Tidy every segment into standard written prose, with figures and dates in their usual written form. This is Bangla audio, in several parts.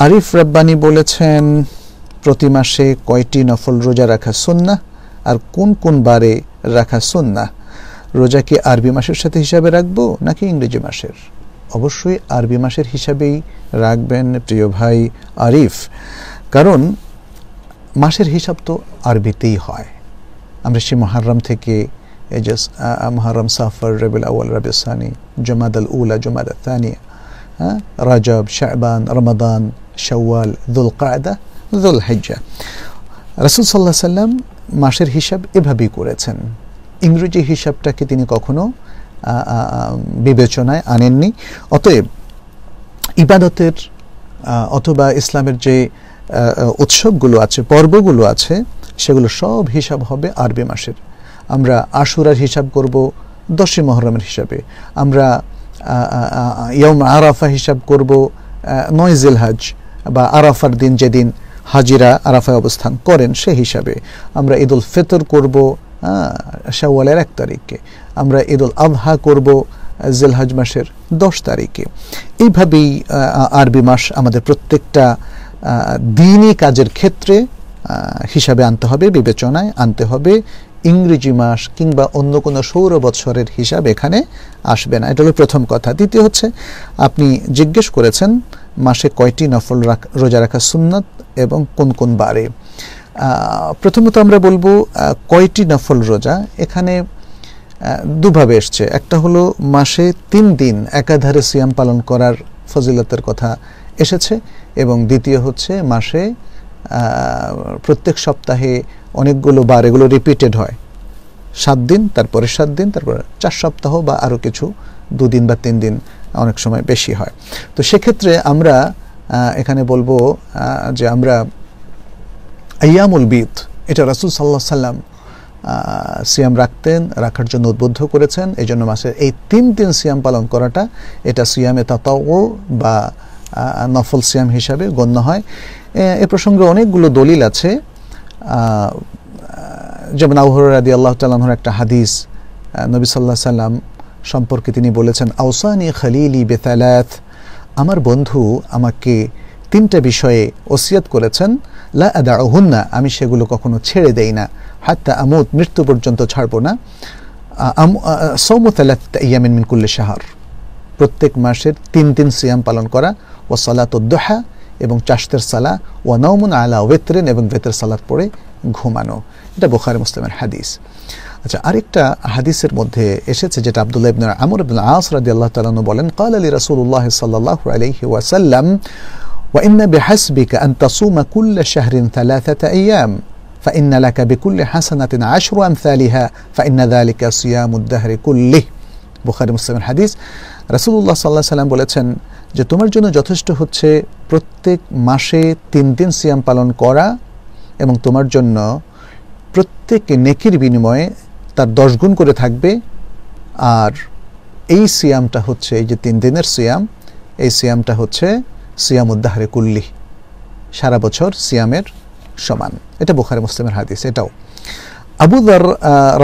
আরিফ রব্বানি বলেছেন প্রতি মাসে কয়টি নফল রোজা রাখা সুন্নাহ আর কোন কোন বারে রাখা সুন্নাহ? রোজা কি আরবি মাসের সাথে হিসাবে রাখবো নাকি ইংরেজি মাসের? অবশ্যই আরবি মাসের হিসাবেই রাখবেন প্রিয় ভাই আরিফ, কারণ মাসের হিসাব তো আরবিতেই হয়। আমরা সে মুহররম থেকে এই যে মুহররম, সাফর, রবিউল আউয়াল, রবিউল সানি, জুমাদাল উলা, জুমাদাল থানিয়া, রজব, শাবান, রমাদান, শাওয়াল, যুল কায়দা, যুল হিজ্জা। রাসূল সাল্লাল্লাহু আলাইহি সাল্লাম মাসের হিসাব এভাবেই করেছেন। ইংরেজি হিসাবটাকে তিনি কখনো বিবেচনায় আনেননি। অতএব ইবাদতের অথবা ইসলামের যে উৎসবগুলো আছে, পর্বগুলো আছে, সেগুলো সব হিসাব হবে আরবি মাসের। আমরা আশুরার হিসাব করব 10 মুহররমের হিসাবে, আমরা ইয়াউম আরাফা হিসাব করব 9 জিলহজ বা আরাফার দিন যেদিন হাজিরা আরাফায় অবস্থান করেন সে হিসাবে, আমরা ঈদুল ফিতর করব শাওয়ালের 1 তারিখে, আমরা ঈদুল আযহা করব জিলহজ মাসের 10 তারিখে। এইভাবেই আরবি মাস আমাদের প্রত্যেকটা দিনই কাজের ক্ষেত্রে হিসাবে আনতে হবে, বিবেচনায় আনতে হবে। ইংরেজি মাস কিংবা অন্য কোনো সৌর বৎসরের হিসাব এখানে আসবে না। এটা হলো প্রথম কথা। দ্বিতীয় হচ্ছে, আপনি জিজ্ঞেস করেছেন মাসে কয়টি নফল রোজা রাখা সুন্নাত এবং কোন কোন বারে। প্রথমত আমরা বলবো কয়টি নফল রোজা, এখানে দুভাবে এসছে। একটা হলো মাসে 3 দিন একাধারে সিয়াম পালন করার ফজিলতের কথা এসেছে, এবং দ্বিতীয় হচ্ছে মাসে প্রত্যেক সপ্তাহে অনেকগুলো বার এগুলো রিপিটেড হয়, 7 দিন, তারপরে 7 দিন, তারপরে 4 সপ্তাহ বা আরও কিছু 2 দিন বা 3 দিন, অনেক সময় বেশি হয়। তো সেক্ষেত্রে আমরা এখানে বলবো যে আমরা আইয়ামুল বিদ, এটা রাসূল সাল্লাল্লাহু আলাইহি সাল্লাম সিয়াম রাখার জন্য উদ্বুদ্ধ করেছেন। এই জন্য মাসের এই 3 দিন সিয়াম পালন করাটা এটা সিয়ামে তাতাউ বা নফল সিয়াম হিসাবে গণ্য হয়। এ প্রসঙ্গে অনেকগুলো দলিল আছে, যেমন আবু হুরায়রা রাদিয়াল্লাহু তাআলা আনহুর একটা হাদিস, নবী সাল্লাল্লাহু আলাইহি সাল্লাম সম্পর্কে তিনি বলেছেন, আওসানি খালিলি বিথালাথ, আমার বন্ধু আমাকে 3টা বিষয়ে ওসিয়ত করেছেন, লা আদাউহুন্না, আমি সেগুলো কখনো ছেড়ে দেই না, হাত্তা আমুত, মৃত্যু পর্যন্ত ছাড়বো না। সাওমু 3 আইয়ামিন মিন কুল্লি শাহর, প্রত্যেক মাসের 3 দিন সিয়াম পালন করা, ওয়া সালাতুদ দুহা, এবং চাশতের সালা, ওয়া নাওমুন আলা ওয়িতরিন, এবং ওয়িতর সালাত পড়ে ঘুমানো। এটা বুখারী মুসলিমের হাদিস। আচ্ছা, আরেকটা হাদিসের মধ্যে এসেছে যেটা আব্দুল্লাহ ইবনে আমর ইবনে আস রাদিয়াল্লাহু তাআলা আনহু বলেন, ক্বালা লি রাসূলুল্লাহ সাল্লাল্লাহু আলাইহি ওয়াসাল্লাম, ওয়া ইন্না বিহাসবিকা আন তাসুমা কুল্লা শাহরিন 3 আইয়াম فإن لك بكل حسنة 10 أمثالها فإن ذلك صيام الدهر كله। বুখারী মুসলিমের হাদিস। রাসূলুল্লাহ সাল্লাল্লাহু আলাইহি ওয়াসাল্লাম বলেছেন যে তোমার জন্য যথেষ্ট হচ্ছে প্রত্যেক মাসে 3 দিন সিয়াম পালন করা, এবং তোমার জন্য প্রত্যেক নেকির বিনিময়ে তার 10 গুণ করে থাকবে। আর এই সিয়ামটা হচ্ছে, এই যে 3 দিনের সিয়াম, এই সিয়ামটা হচ্ছে সিয়ামুদ্দাহরে কুল্লি, সারা বছর সিয়ামের সমান। এটা বুখারী মুসলিমের হাদিস। এটাও আবু যর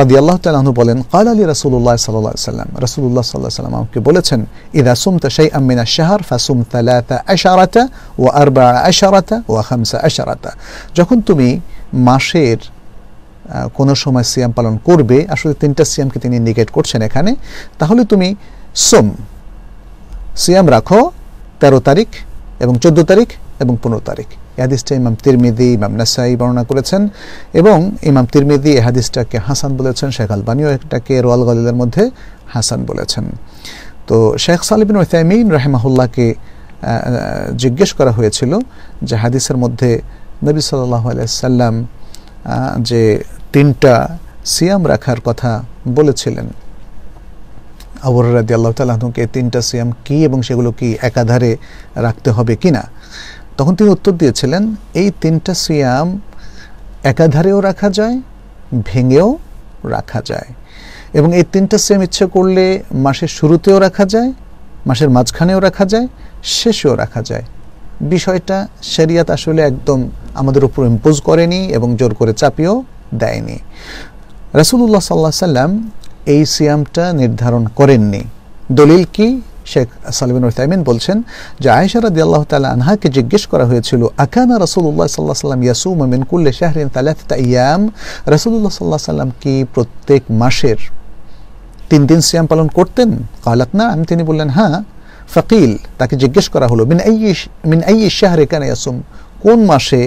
রাদিয়াল্লাহু তাআলা আনহু বলেন, ক্বালা লি রাসূলুল্লাহ সাল্লাল্লাহু আলাইহি ওয়াসাল্লাম, রাসূলুল্লাহ সাল্লাল্লাহু আলাইহি ওয়াসাল্লাম আমাকে বলেছেন, ইযা সুমতা শাইআন মিনাশ শাহর ফাসুম 13 ওয়া 14 ওয়া 15, যখন তুমি মাসের কোনো সময় সিয়াম পালন করবে, আসলে 3টা সিয়ামকে তিনি ইন্ডিকেট করছেন এখানে, তাহলে তুমি সিয়াম রাখো 13 তারিখ এবং 14 তারিখ এবং 15 তারিখ। এই হাদিসটা ইমাম তিরমিজি, ইমাম নাসাই বর্ণনা করেছেন, এবং ইমাম তিরমিজি এই হাদিসটাকে হাসান বলেছেন, শেখ আলবানীও এটাকে রওয়াল গালিলের মধ্যে হাসান বলেছেন। তো শেখ সালেহ বিন উসাইমিন রাহিমাহুল্লাহকে জিজ্ঞেস করা হয়েছিল যে হাদিসের মধ্যে নবী সাল্লাল্লাহু আলাইহি সাল্লাম যে 3টা সিয়াম রাখার কথা বলেছিলেন, আবু হুরায়রা রাদিয়াল্লাহু তাআলা আনহুকে 3টা সিয়াম কি এবং সেগুলো কি একাধারে রাখতে হবে কিনা, তখন তিনি উত্তর দিয়েছিলেন, এই 3টা সিয়াম একাধারেও রাখা যায়, ভেঙেও রাখা যায়, এবং এই 3টা সিয়াম ইচ্ছে করলে মাসের শুরুতেও রাখা যায়, মাসের মাঝখানেও রাখা যায়, শেষেও রাখা যায়। বিষয়টা শরিয়ত আসলে একদম আমাদের উপর ইম্পোজ করেনি এবং জোর করে চাপিয়েও দেয়নি। রাসূলুল্লাহ সাল্লাল্লাহু আলাইহি ওয়াসাল্লাম এই সিয়ামটা নির্ধারণ করেননি। দলিল কি? শেখ সালেহ বিন উসাইমিন বলছেন যে আয়েশা রাদিয়াল্লাহু তাআলা আনহাকে জিজ্ঞেস করা হয়েছিল আকানা রাসূলুল্লাহ সাল্লাল্লাহু আলাইহি ওয়াসাল্লাম ইয়াসুমু মিন কুল্লি শাহরিন থালাথা আইয়াম, রাসূলুল্লাহ সাল্লাল্লাহু আলাইহি ওয়াসাল্লাম কি প্রত্যেক মাসের 3 দিন সিয়াম পালন করতেন? ক্বালাত না, তিনি বললেন হ্যাঁ। ফাকিল, তাকে জিজ্ঞেস করা হলো মিন আইয়ি শাহরি কানা ইয়াসুম, কোন মাসে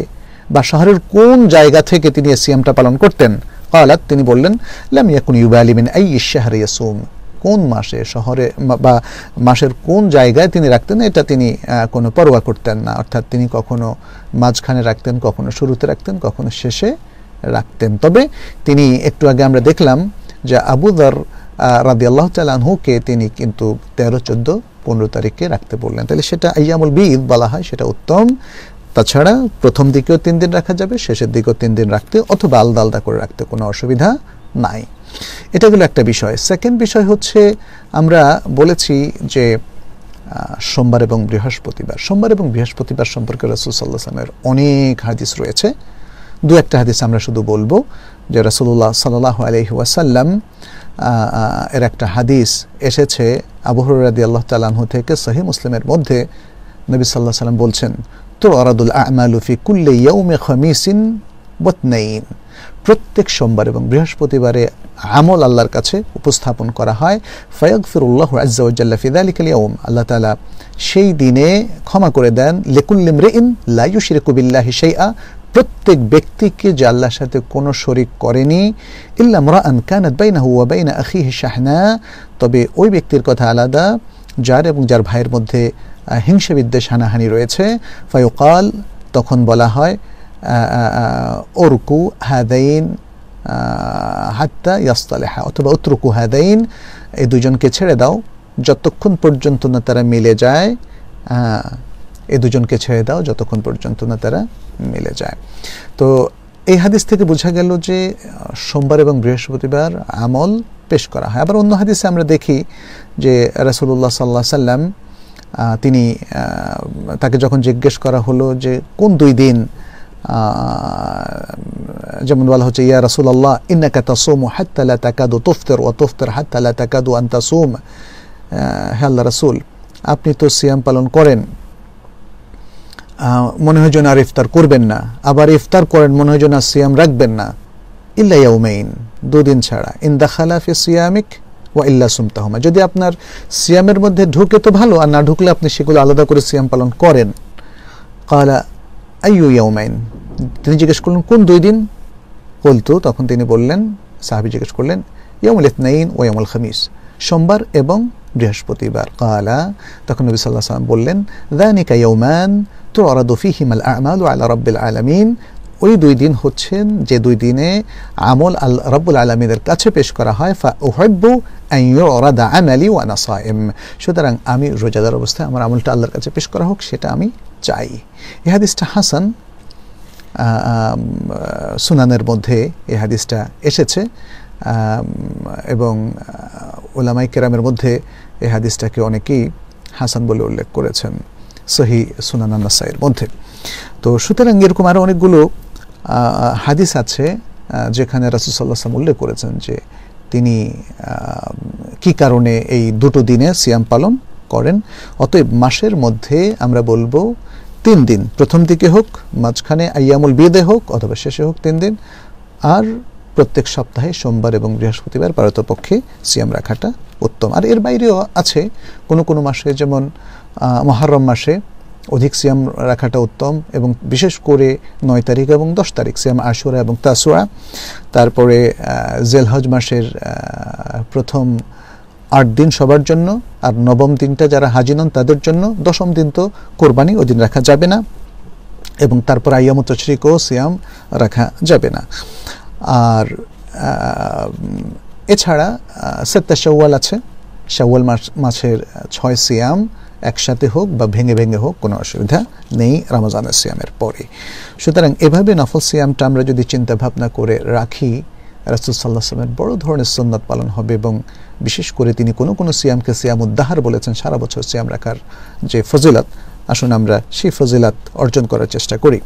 বা শহরের কোন জায়গা থেকে তিনি সিয়ামটা পালন করতেন? ক্বালাত, তিনি বললেন লাম ইয়াকুন ইউবালি মিন আইয়ি শাহরি ইয়াসুম, কোন মাসে শহরে বা মাসের কোন জায়গায় তিনি রাখতেন এটা তিনি কোনো পরোয়া করতেন না, অর্থাৎ তিনি কখনো মাঝখানে রাখতেন, কখনো শুরুতে রাখতেন, কখনো শেষে রাখতেন। তবে তিনি একটু আগে আমরা দেখলাম যে আবু যর রাদিয়াল্লাহু তাআলা আনহুকে তিনি কিন্তু 13, 14, 15 তারিখে রাখতে বললেন, তাহলে সেটা আইয়ামুল বীদ বলা হয়, সেটা উত্তম। তাছাড়া প্রথম দিকেও 3 দিন রাখা যাবে, শেষের দিকেও 3 দিন রাখতে অথবা আলাদা আলাদা করে রাখতে কোনো অসুবিধা নাই। এটা গেল একটা বিষয়। সেকেন্ড বিষয় হচ্ছে আমরা বলেছি যে সোমবার এবং বৃহস্পতিবার সম্পর্কে রাসূল সাল্লাল্লাহু আলাইহি ওয়াসাল্লামের অনেক হাদিস রয়েছে। 2-1টা হাদিস আমরা শুধু বলবো যে রাসূলুল্লাহ সাল্লাল্লাহু আলাইহি ওয়াসাল্লাম এর একটা হাদিস এসেছে আবু হুরায়রা রাদিয়াল্লাহু তাআলা আনহু থেকে, সহিহ মুসলিমের মধ্যে নবী সাল্লাল্লাহু আলাইহি ওয়াসাল্লাম বলছেন তুরাদুল আমালু ফি কুল্লি ইয়াউমি খামিসিন ওয়া ইতনাইন, প্রত্যেক সোমবার এবং বৃহস্পতিবারে আমল আল্লাহর কাছে উপস্থাপন করা হয়। ফায়াগফিরুল্লাহু আযজা ওয়া জাল্লা ফি যালিকাল ইয়াউম, আল্লাহ তাআলা সেই দিনে ক্ষমা করে দেন লিকুল্লি ইমরিইন লা ইউশরিকু বিল্লাহি শাইআ, প্রত্যেক ব্যক্তিকে যে আল্লাহর সাথে কোনো শরিক করেনি, ইল্লা ইমরাআন কানাত বাইনাহু ওয়া বাইনা আখিহি শাহনা, তবে ওই ব্যক্তির কথা আলাদা যার এবং যার ভাইয়ের মধ্যে হিংসা বিদ্বেষ হানাহানি রয়েছে। ফায়ুকাল, তখন বলা হয় উরকু হাদাইন হাত্তা ইয়াসতালিহা, অথবা উতরুকু হাদাইন, এই দুজনকে ছেড়ে দাও যতক্ষণ পর্যন্ত না তারা মিলে যায়, এই দুজনকে ছেড়ে দাও যতক্ষণ পর্যন্ত না তারা মিলে যায়। তো এই হাদিস থেকে বোঝা গেল যে সোমবার এবং বৃহস্পতিবার আমল পেশ করা হয়। আবার অন্য হাদিসে আমরা দেখি যে রাসূলুল্লাহ সাল্লাল্লাহু আলাইহি ওয়াসাল্লাম তিনি তাকে যখন জিজ্ঞেস করা হলো যে কোন 2 দিন, যেমন বলা হচ্ছে ইয়া রাসূলুল্লাহ ইন্নাকা তাসুমু হাত্তা লা তাকাদু তুফতির ওয়া তুফতির হাত্তা লা তাকাদু আন তাসুম, হে আল্লাহর রাসূল আপনি তো সিয়াম পালন করেন, মনে হয় যেন আর ইফতার করবেন না, আবার ইফতার করেন মনে হয় যেন আর সিয়াম রাখবেন না, ইল্লা ইয়াউমাইন, 2 দিন ছাড়া, ইন দাখালা ফি সিয়ামিক ওয়া ইল্লা সুমতাহুমা, যদি আপনার সিয়ামের মধ্যে ঢুকে তো ভালো, আর না ঢুকলে আপনি সেগুলো আলাদা করে সিয়াম পালন করেন। ক্বালা আইয়ু ইয়াউমাইন, তিনি জিজ্ঞেস করলেন কোন 2 দিন? বলতো, তখন তিনি বললেন, সাহাবী জিজ্ঞেস করলেন ইয়াউমুল ইতনাইন ওয়া ইয়াউমুল খামিস, সোমবার এবং বৃহস্পতিবার। ক্বালা, তখন নবী সাল্লাল্লাহু আলাইহি ওয়াসাল্লাম বললেন যানিকা ইয়াউমান তুরাদু ফীহিমাল আ'মালু আলা রাব্বিল আলামিন, ওই 2 দিন হচ্ছেন যে 2 দিনে আমল রব্বুল আলামিনের কাছে পেশ করা হয়। ফা উহিব্বু আন ইউরাদা আমালি ওয়া আনা সাইম, সুতরাং আমি রোজাদার অবস্থায় আমার আমলটা আল্লাহর কাছে পেশ করা হোক, সেটা আমি চাই। এই হাদিসটা হাসান, সুনানের মধ্যে এই হাদিসটা এসেছে এবং উলামায়ে কেরামের মধ্যে এই হাদিসটাকে অনেকেই হাসান বলে উল্লেখ করেছেন সহিহ সুনান আন-নাসাইর মধ্যে। তো সুতরাং এরকম আরো অনেকগুলো হাদিস আছে যেখানে রাসূল সাল্লাল্লাহু আলাইহি ওয়াসাল্লাম উল্লেখ করেছেন যে তিনি কি কারণে এই 2 দিনে সিয়াম পালন করেন। অতএব মাসের মধ্যে আমরা বলবো 3 দিন, প্রথম দিকে হোক, মাঝখানে আইয়ামুল বিদে হোক, অথবা শেষে হোক 3 দিন, আর প্রত্যেক সপ্তাহে সোমবার এবং বৃহস্পতিবার পারতপক্ষে সিয়াম রাখাটা উত্তম। আর এর বাইরেও আছে কোনো কোনো মাসে, যেমন মুহররম মাসে অধিক সিয়াম রাখাটা উত্তম, এবং বিশেষ করে 9 তারিখ এবং 10 তারিখ সিয়াম আশুরা এবং তাসুয়া। তারপরে জিলহজ মাসের প্রথম 8 দিন সবার জন্য, আর 9ম দিনটা যারা হাজি নন তাদের জন্য, 10ম দিন তো কোরবানি, ওই দিন রাখা যাবে না, এবং তারপর আইয়ামুত তাশরিকও সিয়াম রাখা যাবে না। আর এছাড়া সিত্তা শাওয়াল আছে, শাওয়াল মাসের 6 সিয়াম একসাথে হোক বা ভেঙে ভেঙে হোক কোনো অসুবিধা নেই রমজানের সিয়ামের পরে। সুতরাং এভাবে নফল সিয়ামটা আমরা যদি চিন্তা ভাবনা করে রাখি, রাসূল সাল্লাল্লাহু আলাইহি ওয়াসাল্লামের বড় ধরনের সুন্নাত পালন হবে, এবং বিশেষ করে তিনি কোনো কোনো সিয়ামকে সিয়ামুদ্দাহার বলেছেন, সারা বছর সিয়াম রাখার যে ফজিলত, আসুন আমরা সেই ফজিলত অর্জন করার চেষ্টা করি।